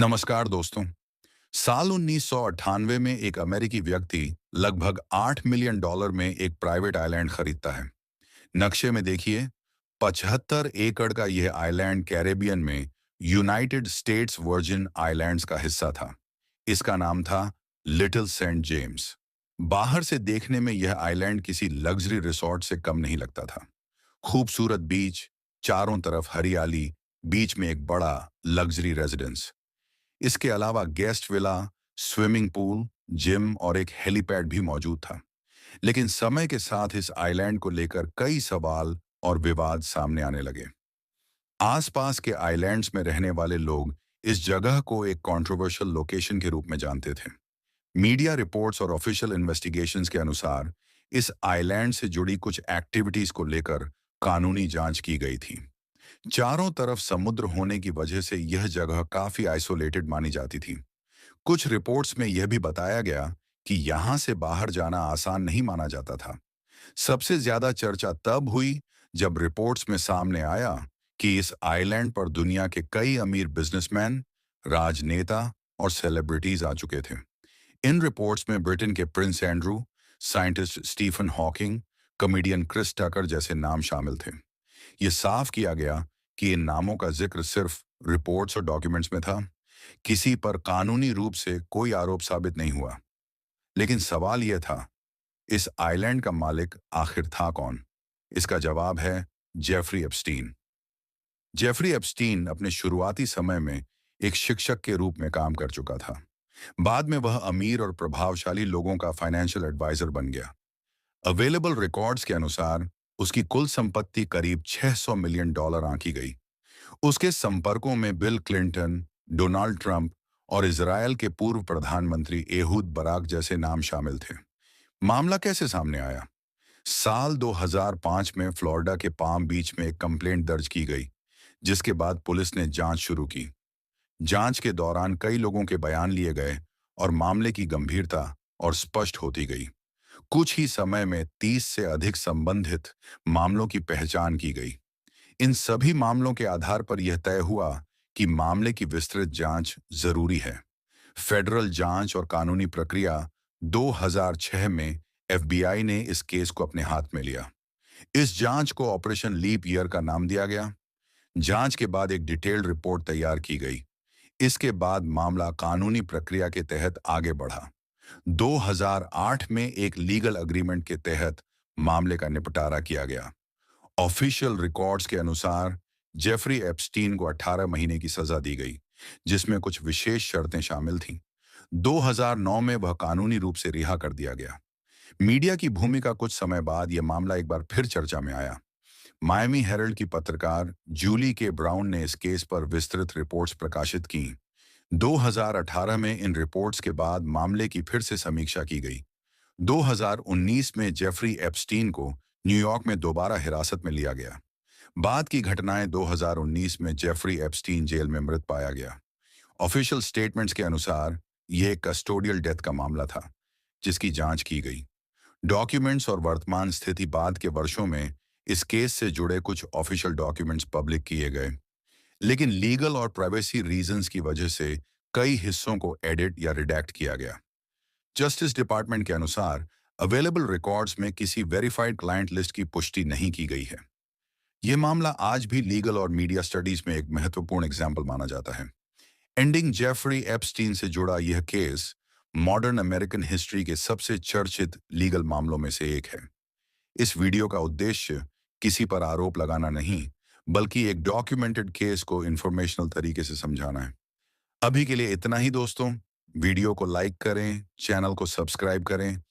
नमस्कार दोस्तों। साल 1998 में एक अमेरिकी व्यक्ति लगभग $8 मिलियन में एक प्राइवेट आइलैंड खरीदता है। नक्शे में देखिए, 75 एकड़ का यह आइलैंड कैरेबियन में यूनाइटेड स्टेट्स वर्जिन आइलैंड्स का हिस्सा था। इसका नाम था लिटिल सेंट जेम्स। बाहर से देखने में यह आइलैंड किसी लग्जरी रिसोर्ट से कम नहीं लगता था। खूबसूरत बीच, चारों तरफ हरियाली, बीच में एक बड़ा लग्जरी रेजिडेंस। इसके अलावा guest villa, swimming pool, gym और एक हेलीपैड भी मौजूद था। लेकिन समय के साथ इस आइलैंड को लेकर कई सवाल और विवाद सामने आने लगे। आसपास के आइलैंड्स में रहने वाले लोग इस जगह को एक कंट्रोवर्शियल लोकेशन के रूप में जानते थे। मीडिया रिपोर्ट्स और ऑफिशियल इन्वेस्टिगेशंस के अनुसार इस आइलैंड से जुड़ी कुछ एक्टिविटीज को लेकर कानूनी जांच की गई थी। चारों तरफ समुद्र होने की वजह से यह जगह काफी आइसोलेटेड मानी जाती थी। कुछ रिपोर्ट्स में यह भी बताया गया कि यहां से बाहर जाना आसान नहीं माना जाता था। सबसे ज्यादा चर्चा तब हुई जब रिपोर्ट्स में सामने आया कि इस आइलैंड पर दुनिया के कई अमीर बिजनेसमैन, राजनेता और सेलिब्रिटीज आ चुके थे। इन रिपोर्ट्स में ब्रिटेन के prince Andrew, scientist Stephen Hawking, comedian Chris Tucker जैसे नाम शामिल थे। ये साफ किया गया कि इन नामों का जिक्र सिर्फ रिपोर्ट्स और डॉक्यूमेंट्स में था। किसी पर कानूनी रूप से कोई आरोप साबित नहीं हुआ। लेकिन सवाल यह था, इस आइलैंड का मालिक आखिर था कौन? इसका जवाब है जेफरी एप्स्टीन। जेफरी एप्स्टीन अपने शुरुआती समय में एक शिक्षक के रूप में काम कर चुका था। बाद में वह अमीर और प्रभावशाली लोगों का फाइनेंशियल एडवाइजर बन गया। अवेलेबल रिकॉर्ड्स के अनुसार उसकी कुल संपत्ति करीब $600 मिलियन आंकी गई। उसके संपर्कों में बिल क्लिंटन, डोनाल्ड ट्रंप और इजरायल के पूर्व प्रधानमंत्री एहूद बराक जैसे नाम शामिल थे। मामला कैसे सामने आया? साल 2005 में फ्लोरिडा के पाम बीच में एक कंप्लेंट दर्ज की गई, जिसके बाद पुलिस ने जांच शुरू की। जांच के दौरान कई लोगों के बयान लिए गए और मामले की गंभीरता और स्पष्ट होती गई। कुछ ही समय में 30 से अधिक संबंधित मामलों की पहचान की गई। इन सभी मामलों के आधार पर यह तय हुआ कि मामले की विस्तृत जांच जरूरी है। फेडरल जांच और कानूनी प्रक्रिया 2006 में एफबीआई ने इस केस को अपने हाथ में लिया। इस जांच को ऑपरेशन लीप ईयर का नाम दिया गया। जांच के बाद एक डिटेल्ड रिपोर्ट तैयार की गई। इसके बाद मामला कानूनी प्रक्रिया के तहत आगे बढ़ा। 2008 में एक लीगल एग्रीमेंट के तहत मामले का निपटारा किया गया। ऑफिशियल रिकॉर्ड्स के अनुसार जेफरी एप्स्टीन को 18 महीने की सजा दी गई, जिसमें कुछ विशेष शर्तें शामिल थीं। 2009 में वह कानूनी रूप से रिहा कर दिया गया। मीडिया की भूमिका कुछ समय बाद यह मामला एक बार फिर चर्चा में आया। मायमी हेरल्ड की पत्रकार जूली के ब्राउन ने इस केस पर विस्तृत रिपोर्ट्स प्रकाशित की। 2018 में इन रिपोर्ट्स के बाद मामले की फिर से समीक्षा की गई। 2019 में जेफरी एप्स्टीन को न्यूयॉर्क में दोबारा हिरासत में लिया गया। बाद की घटनाएं 2019 में जेफरी एप्स्टीन जेल में मृत पाया गया। ऑफिशियल स्टेटमेंट्स के अनुसार यह एक कस्टोडियल डेथ का मामला था, जिसकी जांच की गई। डॉक्यूमेंट्स और वर्तमान स्थिति बाद के वर्षों में इस केस से जुड़े कुछ ऑफिशियल डॉक्यूमेंट्स पब्लिक किए गए, लेकिन लीगल और प्राइवेसी रीजंस की वजह से कई हिस्सों को एडिट या रिडैक्ट किया गया। जस्टिस डिपार्टमेंट के अनुसार अवेलेबल रिकॉर्ड्स में किसी वेरीफाइड क्लाइंट लिस्ट की पुष्टि नहीं की गई है। यह मामला आज भी लीगल और मीडिया स्टडीज में एक महत्वपूर्ण एग्जाम्पल माना जाता है। एंडिंग जेफरी एप्स्टीन से जुड़ा यह केस मॉडर्न अमेरिकन हिस्ट्री के सबसे चर्चित लीगल मामलों में से एक है। इस वीडियो का उद्देश्य किसी पर आरोप लगाना नहीं, बल्कि एक डॉक्यूमेंटेड केस को इंफॉर्मेशनल तरीके से समझाना है। अभी के लिए इतना ही दोस्तों। वीडियो को लाइक करें, चैनल को सब्सक्राइब करें